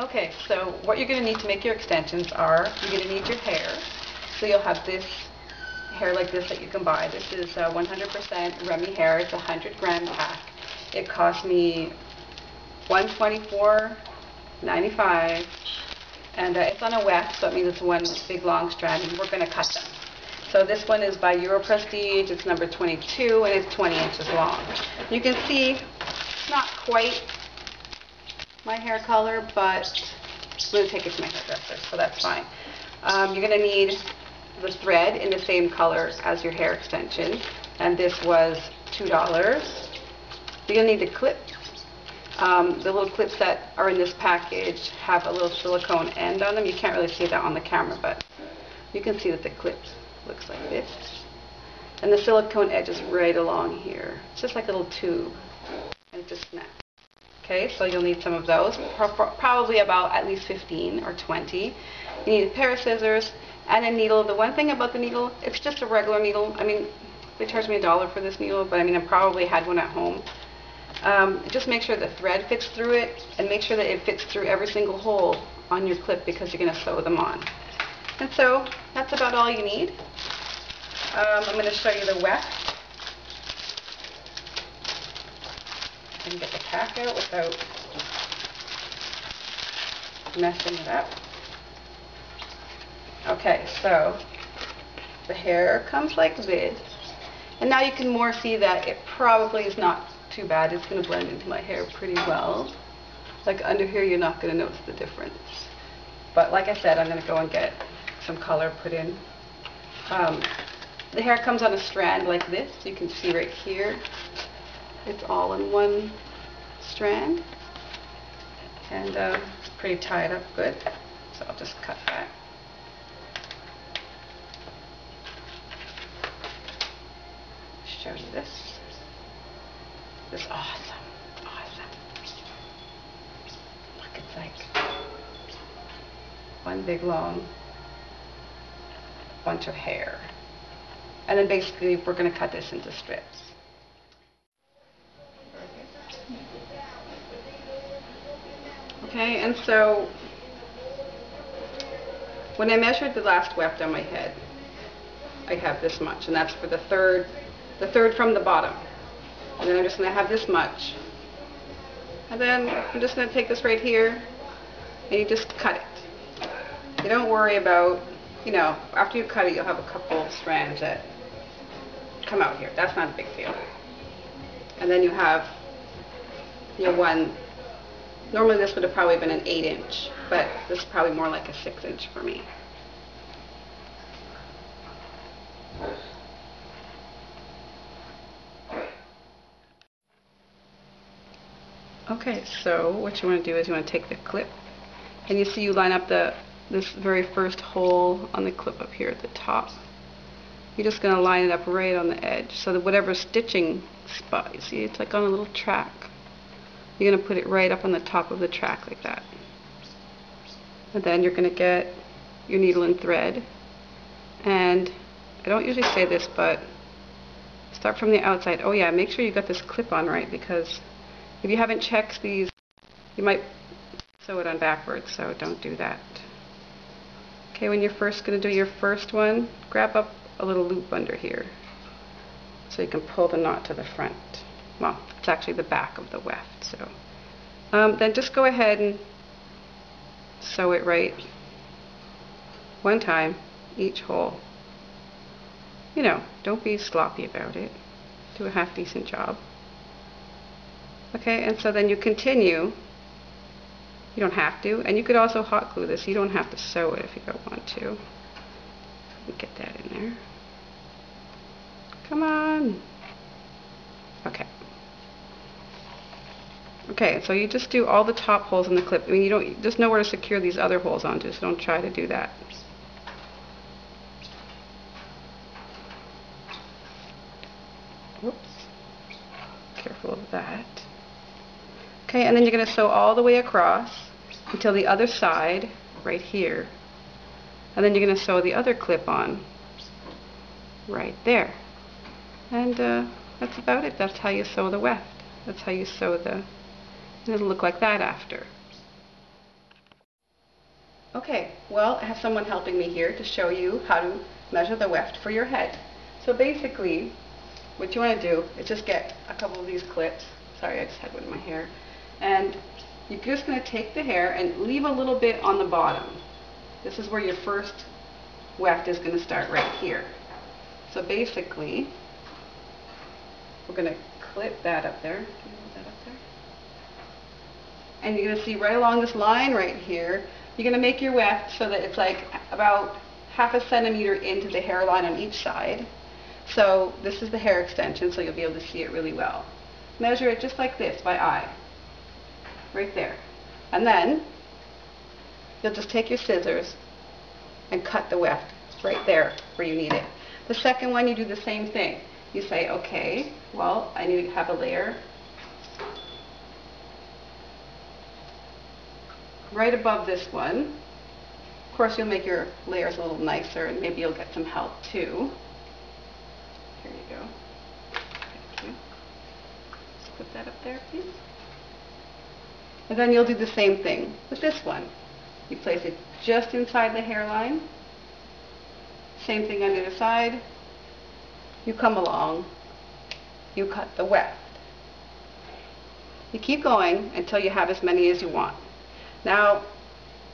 Okay, so what you're going to need to make your extensions are, you're going to need your hair. So you'll have this hair like this that you can buy. This is 100% REMY hair. It's a 100-gram pack. It cost me $124.95, and it's on a weft, so it means it's one big long strand, and we're going to cut them. So this one is by Euro Prestige. It's number 22, and it's 20 inches long. You can see it's not quite my hair color, but I'm going to take it to my hairdresser, so that's fine. You're going to need the thread in the same color as your hair extension, and this was $2. You're going to need the clips. The little clips that are in this package have a little silicone end on them. You can't really see that on the camera, but you can see that the clip looks like this. And the silicone edge is right along here. It's just like a little tube, and it just snaps. Okay, so you'll need some of those, probably about at least 15 or 20. You need a pair of scissors and a needle. The one thing about the needle, it's just a regular needle. I mean, they charged me $1 for this needle, but I mean, I probably had one at home. Just make sure the thread fits through it, and make sure that it fits through every single hole on your clip because you're going to sew them on. And so that's about all you need. I'm going to show you the weft. And get the pack out without messing it up. Okay, so the hair comes like this, and now you can more see that it probably is not too bad. It's going to blend into my hair pretty well. Like under here, you're not going to notice the difference. But like I said, I'm going to go and get some color put in. The hair comes on a strand like this. You can see right here. It's all in one strand, and it's pretty tied up good, so I'll just cut that. Show you this. This is awesome. Look, it's like one big long bunch of hair, and then basically we're going to cut this into strips. Okay, and so when I measured the last weft on my head, I have this much, and that's for the third from the bottom. And then I'm just going to have this much. And then I'm just going to take this right here, and you just cut it. You don't worry about, you know, after you cut it, you'll have a couple strands that come out here. That's not a big deal. And then you have your one. Normally this would have probably been an 8-inch, but this is probably more like a 6-inch for me. Okay, so what you want to do is you want to take the clip, and you see you line up this very first hole on the clip up here at the top. You're just going to line it up right on the edge, so that whatever stitching spot, you see it's like on a little track. You're going to put it right up on the top of the track like that. And then you're going to get your needle and thread. And I don't usually say this, but start from the outside. Oh yeah, make sure you got this clip on right, because if you haven't checked these, you might sew it on backwards, so don't do that. Okay, when you're first going to do your first one, grab up a little loop under here so you can pull the knot to the front. Well, it's actually the back of the weft, so then just go ahead and sew it right one time, each hole. You know, don't be sloppy about it. Do a half-decent job. Okay, and so then you continue. You don't have to, and you could also hot glue this. You don't have to sew it if you don't want to. Get that in there. Come on. Okay. Okay, so you just do all the top holes in the clip. I mean, you don't just know where to secure these other holes onto, so don't try to do that. Whoops. Careful of that. Okay, and then you're going to sew all the way across until the other side, right here. And then you're going to sew the other clip on right there. And that's about it. That's how you sew the weft. That's how you sew the... And it'll look like that after. Okay, well, I have someone helping me here to show you how to measure the weft for your head. So basically, what you want to do is just get a couple of these clips. Sorry, I just had one in my hair. And you're just going to take the hair and leave a little bit on the bottom. This is where your first weft is going to start, right here. So basically, we're going to clip that up there. And you're going to see right along this line right here, you're going to make your weft so that it's like about ½ centimeter into the hairline on each side. So this is the hair extension, so you'll be able to see it really well. Measure it just like this by eye, right there. And then you'll just take your scissors and cut the weft right there where you need it. The second one, you do the same thing. You say, okay, well, I need to have a layer right above this one. Of course, you'll make your layers a little nicer, and maybe you'll get some help too. Here you go. Thank you. Just put that up there, please. And then you'll do the same thing with this one. You place it just inside the hairline. Same thing on the other side. You come along, you cut the weft. You keep going until you have as many as you want. Now,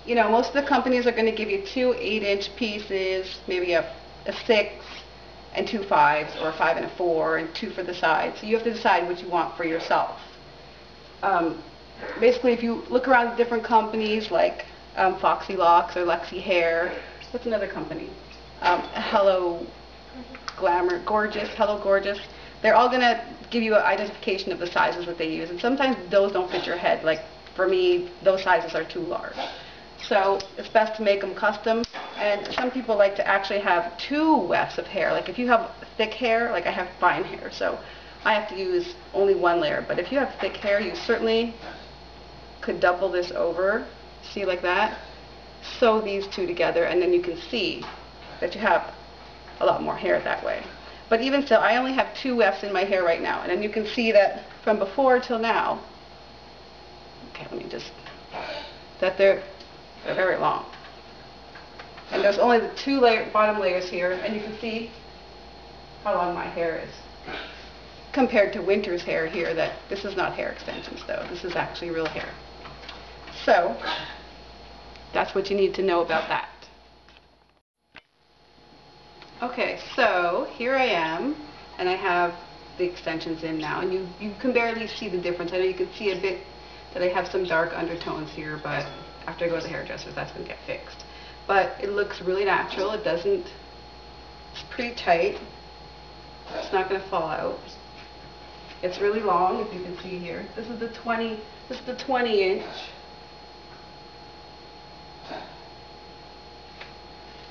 you know, most of the companies are going to give you 2 8-inch pieces, maybe a 6 and 2 5s, or a 5 and a 4, and 2 for the sides. So you have to decide what you want for yourself. Basically, if you look around at different companies like Foxy Locks or Lexi Hair, what's another company? Hello Gorgeous, they're all going to give you an identification of the sizes that they use, and sometimes those don't fit your head. Like for me, those sizes are too large. So it's best to make them custom, and some people like to actually have 2 wefts of hair. Like if you have thick hair, like I have fine hair, so I have to use only 1 layer, but if you have thick hair, you certainly could double this over, see, like that, sew these 2 together, and then you can see that you have a lot more hair that way. But even so, I only have 2 wefts in my hair right now, and then you can see that from before till now, okay, let me just, that they're very long. And there's only the 2 bottom layers here, and you can see how long my hair is. Compared to Winter's hair here, that this is not hair extensions though, this is actually real hair. So, that's what you need to know about that. Okay, so here I am, and I have the extensions in now, and you can barely see the difference. I know you can see a bit that I have some dark undertones here, but after I go to the hairdressers, that's going to get fixed. But it looks really natural. It doesn't, it's pretty tight. It's not going to fall out. It's really long, if you can see here. This is the 20 inch.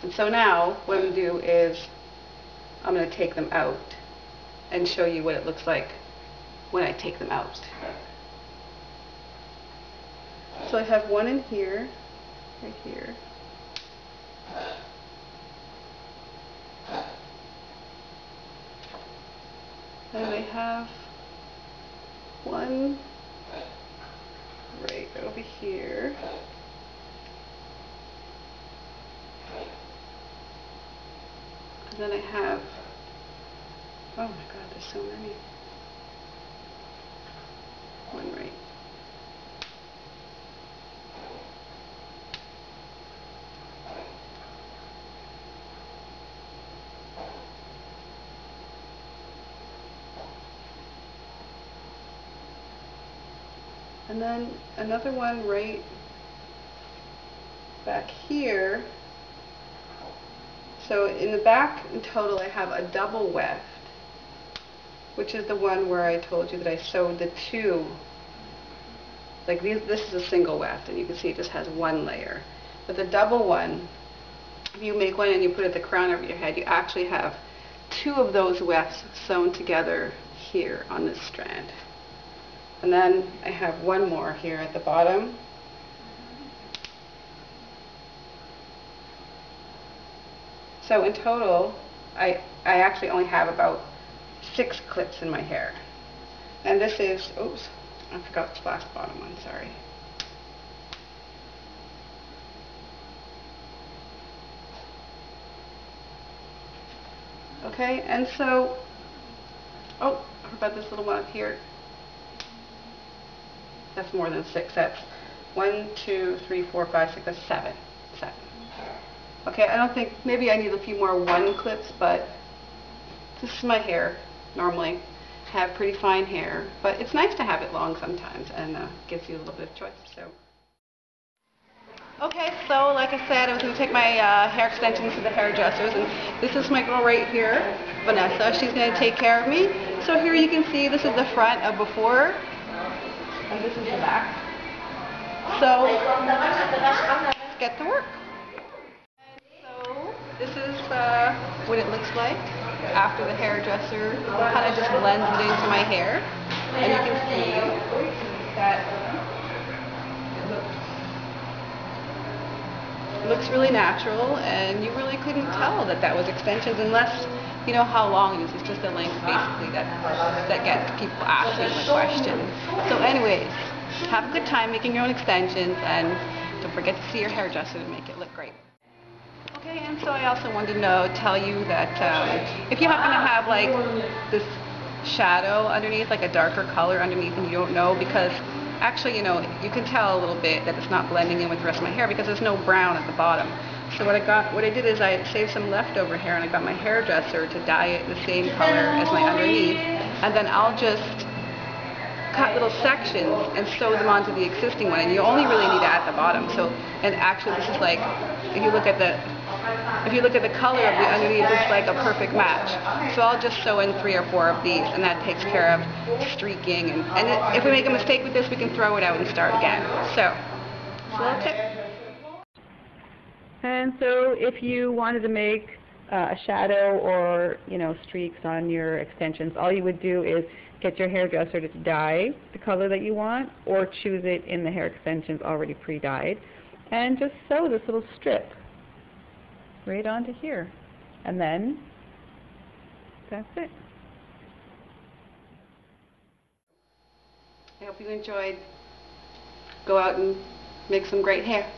And so now, what I'm going to do is, I'm going to take them out and show you what it looks like when I take them out. So I have one in here, right here. And I have one right over here. And then I have, oh my god, there's so many. One right. And then another one right back here. So in the back, in total, I have a double weft, which is the one where I told you that I sewed the 2. Like this is a single weft, and you can see it just has 1 layer. But the double one, if you make one and you put it at the crown over your head, you actually have 2 of those wefts sewn together here on this strand. And then I have one more here at the bottom. So in total, I actually only have about 6 clips in my hair. And this is, oops, I forgot the last bottom one, sorry. Okay, and so, oh, how about this little one up here? That's more than 6. That's 1, 2, 3, 4, 5, 6. That's 7. 7. Okay, I don't think, maybe I need a few more 1 clips, but this is my hair normally. I have pretty fine hair, but it's nice to have it long sometimes, and gives you a little bit of choice. So. Okay, so like I said, I was going to take my hair extensions to the hairdressers, and this is my girl right here, Vanessa. She's going to take care of me. So here you can see this is the front of before, and this is the back. So let's get to work. So this is what it looks like after the hairdresser kind of just blends it into my hair, and you can see that it looks really natural, and you really couldn't tell that that was extensions unless you know how long it is. It's just the length basically that gets people asking the question. So anyways, have a good time making your own extensions, and don't forget to see your hairdresser to make it look great. Okay, and so I also wanted to tell you that if you happen to have like this shadow underneath, like a darker color underneath, and you don't know, because actually, you know, you can tell a little bit that it's not blending in with the rest of my hair because there's no brown at the bottom. So what I did is I saved some leftover hair, and I got my hairdresser to dye it the same color as my underneath, and then I'll just cut little sections and sew them onto the existing one, and you only really need it at the bottom. So, and actually this is like, if you look at the color of the underneath, it's like a perfect match. So I'll just sew in 3 or 4 of these, and that takes care of streaking, and if we make a mistake with this, we can throw it out and start again. So, it's a little tip. And so if you wanted to make a shadow or, you know, streaks on your extensions, all you would do is get your hairdresser to dye the color that you want, or choose it in the hair extensions already pre-dyed, and just sew this little strip right onto here, and then that's it. I hope you enjoyed. Go out and make some great hair.